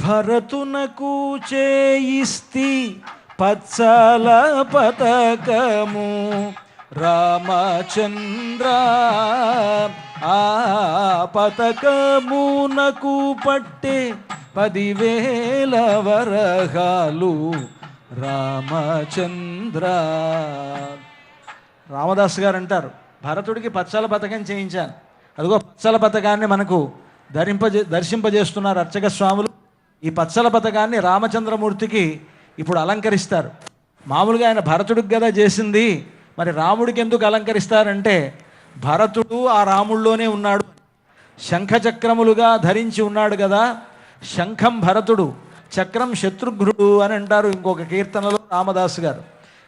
భరతునకు చేయిస్తి పచ్చల పతకము రామచంద్ర ఆ పతకమునకు పట్టే 10,000 వరహాలు రామచంద్ర. రామదాస్ గారు అంటారు, భరతుడికి పచ్చల పతకం చేయించాను. అదిగో పచ్చల పతకాన్ని మనకు దర్శింపజేస్తున్నారు అర్చక స్వాములు. ఈ పచ్చల పతకాన్ని రామచంద్రమూర్తికి ఇప్పుడు అలంకరిస్తారు. మామూలుగా ఆయన భరతుడికి కదా చేసింది, మరి రాముడికి ఎందుకు అలంకరిస్తారంటే భరతుడు ఆ రాముల్లోనే ఉన్నాడు, శంఖచక్రములుగా ధరించి ఉన్నాడు కదా. శంఖం భరతుడు, చక్రం శత్రుఘ్నుడు అని అంటారు ఇంకొక కీర్తనలో రామదాసు గారు.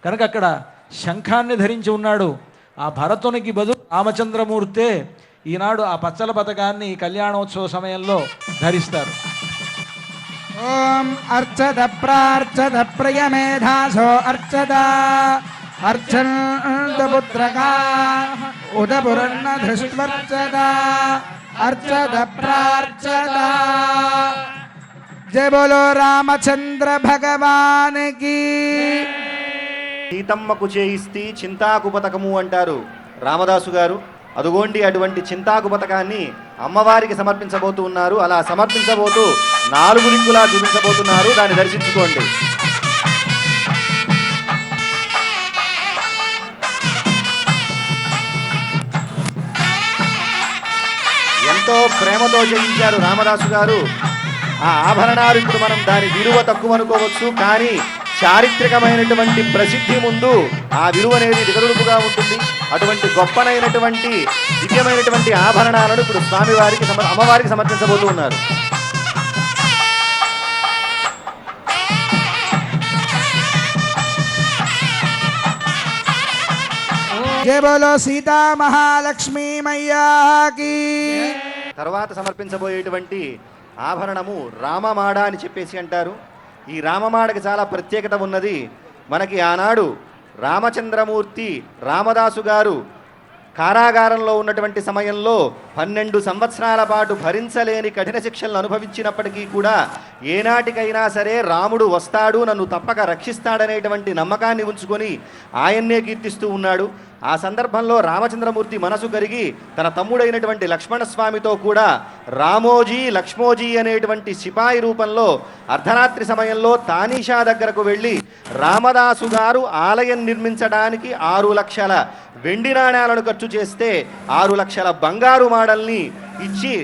కనుక అక్కడ శంఖాన్ని ధరించి ఉన్నాడు. ఆ భరతునికి బదులు రామచంద్రమూర్తే ఈనాడు ఆ పచ్చల పతకాన్ని కళ్యాణోత్సవ సమయంలో ధరిస్తారు. ఓం అర్చద ప్రార్చద ప్రియమేధాసో అర్చద అర్చందపుత్రకా ఉదపురన్న ధృష్వర్చద అర్చద ప్రార్చద. జయ బోలో రామచంద్ర భగవాన్ కి. సీతమ్మకు చేయిస్తే చింతాకు పతకము అంటారు రామదాసు గారు. అదుగోండి అటువంటి చింతాకు పతకాన్ని అమ్మవారికి సమర్పించబోతూ ఉన్నారు. అలా సమర్పించబోతూ 4 దిక్కులా చూపించబోతున్నారు, దాన్ని దర్శించుకోండి. ఎంతో ప్రేమతో చేయించారు రామదాసు గారు. ఆ ఆభరణాలు ఇప్పుడు మనం దాని విలువ తక్కువ అనుకోవచ్చు, కానీ చారిత్రకమైనటువంటి ప్రసిద్ధి ముందు ఆ విలువ అనేది దిగదుడుపుగా ఉంటుంది. అటువంటి గొప్పనైనటువంటి దివ్యమైనటువంటి ఆభరణాలను ఇప్పుడు స్వామివారికి అమ్మవారికి సమర్పించబోతూ ఉన్నారు. జయ బోలో సీతా మహాలక్ష్మీ మయ్యాకి. తర్వాత సమర్పించబోయేటువంటి ఆభరణము రామమాడ అని చెప్పేసి అంటారు. ఈ రామమాడకి చాలా ప్రత్యేకత ఉన్నది. మనకి ఆనాడు రామచంద్రమూర్తి రామదాసు గారు కారాగారంలో ఉన్నటువంటి సమయంలో 12 సంవత్సరాల పాటు భరించలేని కఠిన శిక్షలను అనుభవించినప్పటికీ కూడా ఏనాటికైనా సరే రాముడు వస్తాడు, నన్ను తప్పక రక్షిస్తాడనేటువంటి నమ్మకాన్ని ఉంచుకొని ఆయన్నే కీర్తిస్తూ ఉన్నాడు. ఆ సందర్భంలో రామచంద్రమూర్తి మనసు కరిగి తన తమ్ముడైనటువంటి లక్ష్మణస్వామితో కూడా రామోజీ లక్ష్మోజీ అనేటువంటి సిపాయి రూపంలో అర్ధరాత్రి సమయంలో తానీషా దగ్గరకు వెళ్ళి రామదాసు గారు ఆలయం నిర్మించడానికి 6 లక్షల వెండి నాణ్యాలను ఖర్చు చేస్తే 6 లక్షల బంగారు మాడల్ని ఇచ్చి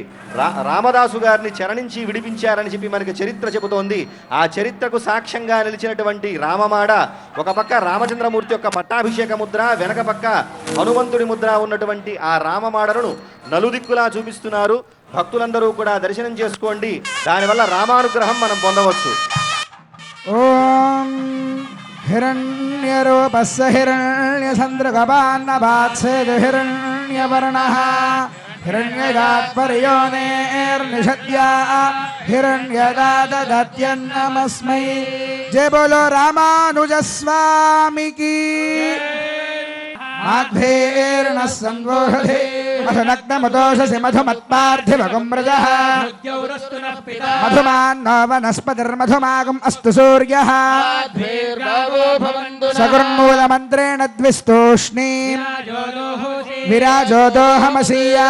రామదాసు గారిని చరణించి విడిపించారని చెప్పి మనకి చరిత్ర చెబుతోంది. ఆ చరిత్రకు సాక్ష్యంగా నిలిచినటువంటి రామమాడ ఒక పక్క రామచంద్రమూర్తి యొక్క పట్టాభిషేక ముద్ర, వెనక పక్క హనుమంతుడి ముద్ర ఉన్నటువంటి ఆ రామమాడను నలుదిక్కులా చూపిస్తున్నారు. భక్తులందరూ కూడా దర్శనం చేసుకోండి, దానివల్ల రామానుగ్రహం మనం పొందవచ్చు. ఓం హిరణ్యరూపస్య హిరణ్యచంద్రగపాన్నభాత్సేదు హిరణ్యవర్ణః హిరణ్యగాత్పర్యోనేర్నిషద్యా హిరణ్యదాదత్యన్నమస్మై. జయ బోలో రామానుజస్వామికి. మాధ్వేర్ణ సంవోహే మధునగ్నమదోషసి మధుమత్పార్థివగం వ్రజః మధుమాన్నో వనస్పతిర్మధుమాగం అస్తు సూర్యః సగుర్మూలమంత్రేణ ద్విస్తూష్ణీం విరాజో దోహమసీయా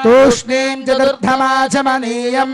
తూష్ణీం చతుర్థమాచమనీయం